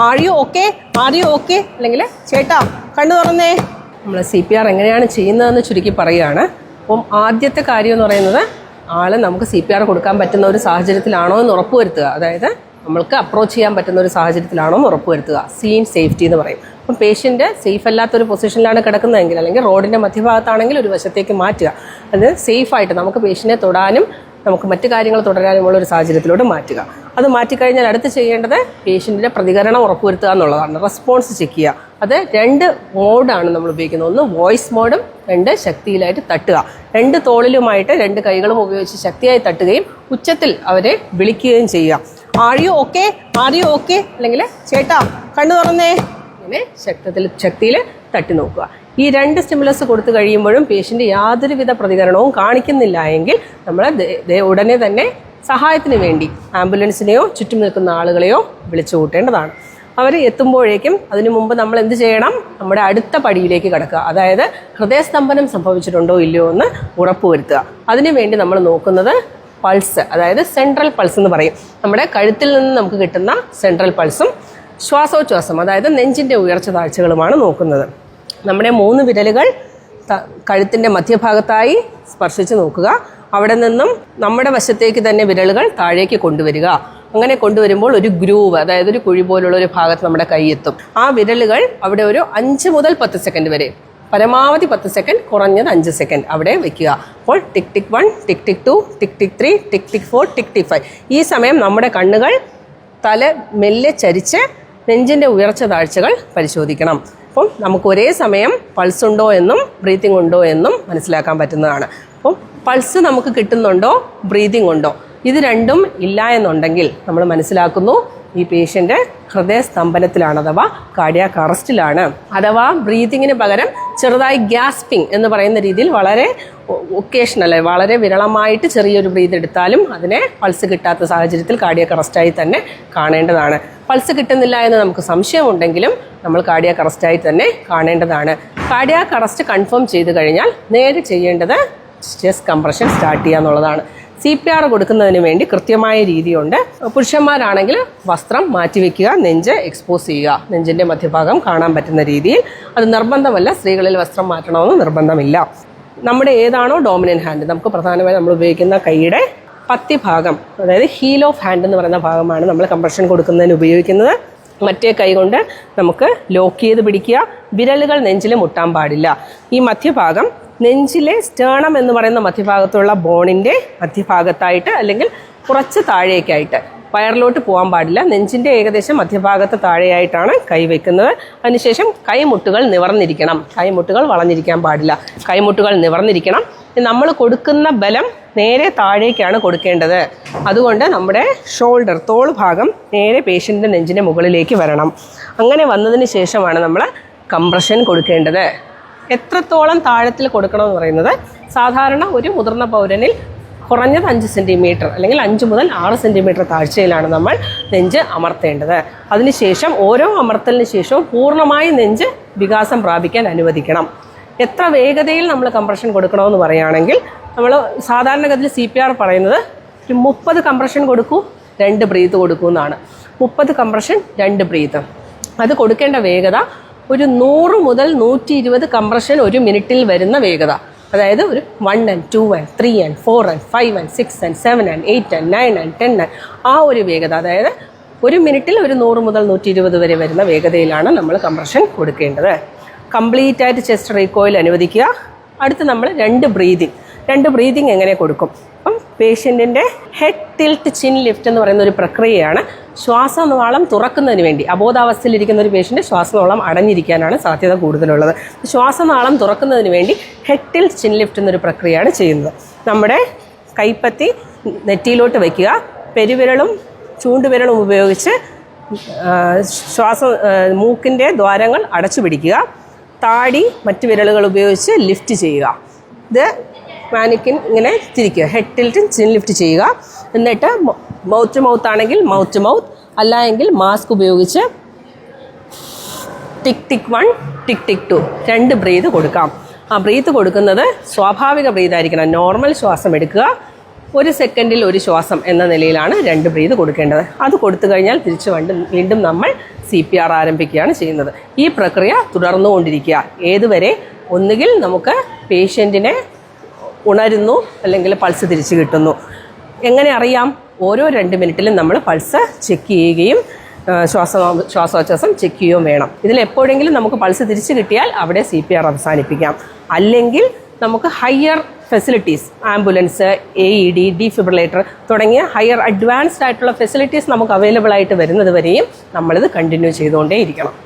Are you okay അല്ലെങ്കിൽ ചേട്ടാ കണ്ണു തുറന്നേ. നമ്മൾ CPR എങ്ങനെയാണ് ചെയ്യുന്നതെന്ന് ചുരുക്കി പറയുകയാണ്. അപ്പം ആദ്യത്തെ കാര്യം എന്ന് പറയുന്നത് ആൾ നമുക്ക് CPR കൊടുക്കാൻ പറ്റുന്ന ഒരു സാഹചര്യത്തിലാണോ എന്ന് ഉറപ്പുവരുത്തുക. അതായത് നമ്മൾക്ക് അപ്രോച്ച് ചെയ്യാൻ പറ്റുന്ന ഒരു സാഹചര്യത്തിലാണോ എന്ന് ഉറപ്പുവരുത്തുക. സീൻ സേഫ്റ്റി എന്ന് പറയും. അപ്പം പേഷ്യൻ്റ് സേഫ് അല്ലാത്തൊരു പൊസിഷനിലാണ് കിടക്കുന്നതെങ്കിൽ അല്ലെങ്കിൽ റോഡിൻ്റെ മധ്യഭാഗത്താണെങ്കിൽ ഒരു വശത്തേക്ക് മാറ്റുക. അത് സേഫായിട്ട് നമുക്ക് പേഷ്യൻറ്റിനെ തൊടാനും നമുക്ക് മറ്റു കാര്യങ്ങൾ തുടരാനുമുള്ള ഒരു സാഹചര്യത്തിലോട്ട് മാറ്റുക. അത് മാറ്റിക്കഴിഞ്ഞാൽ അടുത്ത് ചെയ്യേണ്ടത് പേഷ്യൻറ്റിൻ്റെ പ്രതികരണം ഉറപ്പുവരുത്തുക എന്നുള്ളതാണ്. റെസ്പോൺസ് ചെക്ക് ചെയ്യുക. അത് 2 മോഡാണ് നമ്മൾ ഉപയോഗിക്കുന്നത്. ഒന്ന് വോയിസ് മോഡും 2 ശക്തിയിലായിട്ട് തട്ടുക. 2 തോളിലുമായിട്ട് 2 കൈകളും ഉപയോഗിച്ച് ശക്തിയായി തട്ടുകയും ഉച്ചത്തിൽ അവരെ വിളിക്കുകയും ചെയ്യുക. ആർ യു ഓക്കെ അല്ലെങ്കിൽ ചേട്ടാ കണ്ണു തുറന്നേ. ഇങ്ങനെ ശക്തിയിൽ തട്ടി നോക്കുക. ഈ 2 സ്റ്റിമുലസ് കൊടുത്തു കഴിയുമ്പോഴും പേഷ്യൻ്റ് യാതൊരുവിധ പ്രതികരണവും കാണിക്കുന്നില്ല എങ്കിൽ നമ്മൾ ഉടനെ തന്നെ സഹായത്തിന് വേണ്ടി ആംബുലൻസിനെയോ ചുറ്റും നിൽക്കുന്ന ആളുകളെയോ വിളിച്ചു കൂട്ടേണ്ടതാണ്. അവർ എത്തുമ്പോഴേക്കും അതിനു മുമ്പ് നമ്മൾ എന്ത് ചെയ്യണം? നമ്മുടെ അടുത്ത പടിയിലേക്ക് കിടക്കുക. അതായത് ഹൃദയസ്തംഭനം സംഭവിച്ചിട്ടുണ്ടോ ഇല്ലയോ എന്ന് ഉറപ്പുവരുത്തുക. അതിനുവേണ്ടി നമ്മൾ നോക്കുന്നത് പൾസ്, അതായത് സെൻട്രൽ പൾസ് എന്ന് പറയും. നമ്മുടെ കഴുത്തിൽ നിന്ന് നമുക്ക് കിട്ടുന്ന സെൻട്രൽ പൾസും ശ്വാസോച്ഛ്വാസം, അതായത് നെഞ്ചിൻ്റെ ഉയർച്ച താഴ്ചകളുമാണ് നോക്കുന്നത്. നമ്മുടെ 3 വിരലുകൾ കഴുത്തിൻ്റെ മധ്യഭാഗത്തായി സ്പർശിച്ച് നോക്കുക. അവിടെ നിന്നും നമ്മുടെ വശത്തേക്ക് തന്നെ വിരലുകൾ താഴേക്ക് കൊണ്ടുവരിക. അങ്ങനെ കൊണ്ടുവരുമ്പോൾ ഒരു ഗ്രൂവ്, അതായത് ഒരു കുഴി പോലുള്ള ഒരു ഭാഗത്ത് നമ്മുടെ കൈ എത്തും. ആ വിരലുകൾ അവിടെ ഒരു 5 മുതൽ 10 സെക്കൻഡ് വരെ, പരമാവധി 10 സെക്കൻഡ്, കുറഞ്ഞത് 5 സെക്കൻഡ് അവിടെ വെക്കുക. അപ്പോൾ ടിക് ടിക് 1, ടിക് ടിക് 2, ടിക് ടിക് 3, ടിക് ടിക് 4, ടിക് ടിക് 5. ഈ സമയം നമ്മുടെ കണ്ണുകൾ തല മെല്ലെ ചരിച്ച് നെഞ്ചിൻ്റെ ഉയർച്ച താഴ്ചകൾ പരിശോധിക്കണം. അപ്പം നമുക്ക് ഒരേ സമയം പൾസ് ഉണ്ടോ എന്നും ബ്രീത്തിങ് ഉണ്ടോ എന്നും മനസ്സിലാക്കാൻ പറ്റുന്നതാണ്. അപ്പം പൾസ് നമുക്ക് കിട്ടുന്നുണ്ടോ, ബ്രീതിങ് ഉണ്ടോ, ഇത് രണ്ടും ഇല്ല എന്നുണ്ടെങ്കിൽ നമ്മൾ മനസ്സിലാക്കുന്നു ഈ പേഷ്യൻ്റ് ഹൃദയസ്തംഭനത്തിലാണ്, അഥവാ കാർഡിയാക് അറസ്റ്റിലാണ്. അഥവാ ബ്രീതിങ്ങിന് പകരം ചെറുതായി ഗ്യാസ്പിംഗ് എന്ന് പറയുന്ന രീതിയിൽ വളരെ ഒക്കേഷണൽ, വളരെ വിരളമായിട്ട് ചെറിയൊരു ബ്രീത്ത് എടുത്താലും അതിനെ പൾസ് കിട്ടാത്ത സാഹചര്യത്തിൽ കാർഡിയാക് അറസ്റ്റായി തന്നെ കാണേണ്ടതാണ്. പൾസ് കിട്ടുന്നില്ല എന്ന് നമുക്ക് സംശയമുണ്ടെങ്കിലും നമ്മൾ കാർഡിയാക് അറസ്റ്റായി തന്നെ കാണേണ്ടതാണ്. കാർഡിയാക് അറസ്റ്റ് കൺഫേം ചെയ്ത് കഴിഞ്ഞാൽ നേരെ ചെയ്യേണ്ടത് ചെസ്റ്റ് കംപ്രഷൻ സ്റ്റാർട്ട് ചെയ്യുക എന്നുള്ളതാണ്. CPR കൊടുക്കുന്നതിന് വേണ്ടി കൃത്യമായ രീതിയുണ്ട്. പുരുഷന്മാരാണെങ്കിൽ വസ്ത്രം മാറ്റിവെക്കുക, നെഞ്ച് എക്സ്പോസ് ചെയ്യുക, നെഞ്ചിൻ്റെ മധ്യഭാഗം കാണാൻ പറ്റുന്ന രീതിയിൽ. അത് നിർബന്ധമല്ല, സ്ത്രീകളിൽ വസ്ത്രം മാറ്റണമെന്ന് നിർബന്ധമില്ല. നമ്മുടെ ഏതാണോ ഡോമിനൻ്റ് ഹാൻഡ്, നമുക്ക് പ്രധാനമായും നമ്മൾ ഉപയോഗിക്കുന്ന കൈയുടെ പത്തിഭാഗം, അതായത് ഹീൽ ഓഫ് ഹാൻഡ് എന്ന് പറയുന്ന ഭാഗമാണ് നമ്മൾ കംപ്രഷൻ കൊടുക്കുന്നതിന് ഉപയോഗിക്കുന്നത്. മറ്റേ കൈ കൊണ്ട് നമുക്ക് ലോക്ക് ചെയ്ത് പിടിക്കുക. വിരലുകൾ നെഞ്ചിൽ മുട്ടാൻ പാടില്ല. ഈ മധ്യഭാഗം നെഞ്ചിലെ സ്റ്റേണം എന്ന് പറയുന്ന മധ്യഭാഗത്തുള്ള ബോണിൻ്റെ മധ്യഭാഗത്തായിട്ട് അല്ലെങ്കിൽ കുറച്ച് താഴേക്കായിട്ട്, വയറിലോട്ട് പോകാൻ പാടില്ല. നെഞ്ചിൻ്റെ ഏകദേശം മധ്യഭാഗത്ത് താഴെയായിട്ടാണ് കൈ വയ്ക്കുന്നത്. അതിനുശേഷം കൈമുട്ടുകൾ നിവർന്നിരിക്കണം, കൈമുട്ടുകൾ വളഞ്ഞിരിക്കാൻ പാടില്ല. കൈമുട്ടുകൾ നിവർന്നിരിക്കണം. നമ്മൾ കൊടുക്കുന്ന ബലം നേരെ താഴേക്കാണ് കൊടുക്കേണ്ടത്. അതുകൊണ്ട് നമ്മുടെ ഷോൾഡർ, തോൾ ഭാഗം നേരെ പേഷ്യൻ്റെ നെഞ്ചിൻ്റെ മുകളിലേക്ക് വരണം. അങ്ങനെ വന്നതിന് ശേഷമാണ് നമ്മൾ കംപ്രഷൻ കൊടുക്കേണ്ടത്. എത്രത്തോളം താഴത്തിൽ കൊടുക്കണമെന്ന് പറയുന്നത്, സാധാരണ ഒരു മുതിർന്ന പൗരനിൽ കുറഞ്ഞത് 5 സെൻറ്റിമീറ്റർ അല്ലെങ്കിൽ 5 മുതൽ 6 സെൻറ്റിമീറ്റർ താഴ്ചയിലാണ് നമ്മൾ നെഞ്ച് അമർത്തേണ്ടത്. അതിനുശേഷം ഓരോ അമർത്തലിന് ശേഷവും പൂർണ്ണമായി നെഞ്ച് വികാസം പ്രാപിക്കാൻ അനുവദിക്കണം. എത്ര വേഗതയിൽ നമ്മൾ കംപ്രഷൻ കൊടുക്കണമെന്ന് പറയുകയാണെങ്കിൽ, നമ്മൾ സാധാരണഗതിയിൽ CPR പറയുന്നത് ഒരു 30 കംപ്രഷൻ കൊടുക്കൂ, 2 ബ്രീത്ത് കൊടുക്കൂ എന്നാണ്. 30 കംപ്രഷൻ, 2 ബ്രീത്ത്. അത് കൊടുക്കേണ്ട വേഗത ഒരു 100 മുതൽ 120 കംപ്രഷൻ ഒരു മിനിറ്റിൽ വരുന്ന വേഗത. അതായത് ഒരു 1 and 2 and 3 and 4 and 5 and 6 and 7 and 8 and 9 and 10 and ആ ഒരു വേഗത, അതായത് ഒരു മിനിറ്റിൽ ഒരു 100 മുതൽ 120 വരെ വരുന്ന വേഗതയിലാണ് നമ്മൾ കംപ്രഷൻ കൊടുക്കേണ്ടത്. കംപ്ലീറ്റ് ആയിട്ട് ചെസ്റ്റ് റീകോയിൽ അനുവദിക്കുക. അടുത്ത് നമ്മൾ 2 ബ്രീതിങ് എങ്ങനെ കൊടുക്കും? അപ്പം പേഷ്യൻറ്റിൻ്റെ ഹെഡ് ടിൽറ്റ് ചിൻ ലിഫ്റ്റ് എന്ന് പറയുന്ന ഒരു പ്രക്രിയയാണ്. ശ്വാസനാളം തുറക്കുന്നതിന് വേണ്ടി, അബോധാവസ്ഥയിലിരിക്കുന്ന ഒരു പേഷ്യൻ്റ് ശ്വാസനാളം അടഞ്ഞിരിക്കാനാണ് സാധ്യത കൂടുതലുള്ളത്. ശ്വാസനാളം തുറക്കുന്നതിന് വേണ്ടി ഹെഡ് ടിൽറ്റ് ചിൻ ലിഫ്റ്റ് എന്നൊരു പ്രക്രിയയാണ് ചെയ്യുന്നത്. നമ്മുടെ കൈപ്പത്തി നെറ്റിയിലോട്ട് വയ്ക്കുക, പെരുവിരലും ചൂണ്ടുവിരലും ഉപയോഗിച്ച് മൂക്കിൻ്റെ ദ്വാരങ്ങൾ അടച്ചു പിടിക്കുക, താടി മറ്റ് വിരലുകൾ ഉപയോഗിച്ച് ലിഫ്റ്റ് ചെയ്യുക. ഇത് മാനിക്കിൻ ഇങ്ങനെ തിരിക്കുക, ഹെഡ് ടിൽറ്റ് ചിൻ ലിഫ്റ്റ് ചെയ്യുക. എന്നിട്ട് മൗത്ത് ടു മൗത്ത് ആണെങ്കിൽ മൗത്ത് ടു മൗത്ത്, അല്ല എങ്കിൽ മാസ്ക് ഉപയോഗിച്ച് ടിക് ടിക് 1, ടിക് ടിക് 2 2 ബ്രീത്ത് കൊടുക്കാം. ആ ബ്രീത്ത് കൊടുക്കുന്നത് സ്വാഭാവിക ബ്രീത്ത് ആയിരിക്കണം. നോർമൽ ശ്വാസം എടുക്കുക, 1 സെക്കൻഡിൽ 1 ശ്വാസം എന്ന നിലയിലാണ് 2 ബ്രീത്ത് കൊടുക്കേണ്ടത്. അത് കൊടുത്തു കഴിഞ്ഞാൽ വീണ്ടും നമ്മൾ CPR ആരംഭിക്കുകയാണ് ചെയ്യുന്നത്. ഈ പ്രക്രിയ തുടർന്നുകൊണ്ടിരിക്കുക. ഏതുവരെ? ഒന്നുകിൽ നമുക്ക് പേഷ്യൻറ്റിനെ ഉണരുന്നു, അല്ലെങ്കിൽ പൾസ് തിരിച്ചു കിട്ടുന്നു. എങ്ങനെ അറിയാം? ഓരോ 2 മിനിറ്റിലും നമ്മൾ പൾസ് ചെക്ക് ചെയ്യുകയും ശ്വാസോച്ഛ്വാസം ചെക്ക് ചെയ്യുകയും വേണം. ഇതിൽ എപ്പോഴെങ്കിലും നമുക്ക് പൾസ് തിരിച്ചു കിട്ടിയാൽ അവിടെ CPR അവസാനിപ്പിക്കാം. അല്ലെങ്കിൽ നമുക്ക് higher facilities, ambulance, AED, defibrillator തുടങ്ങിയ ഹയർ അഡ്വാൻസ്ഡ് ആയിട്ടുള്ള ഫെസിലിറ്റീസ് നമുക്ക് അവൈലബിൾ ആയിട്ട് വരുന്നത് വരെയും നമ്മളിത് കണ്ടിന്യൂ ചെയ്തുകൊണ്ടേയിരിക്കണം.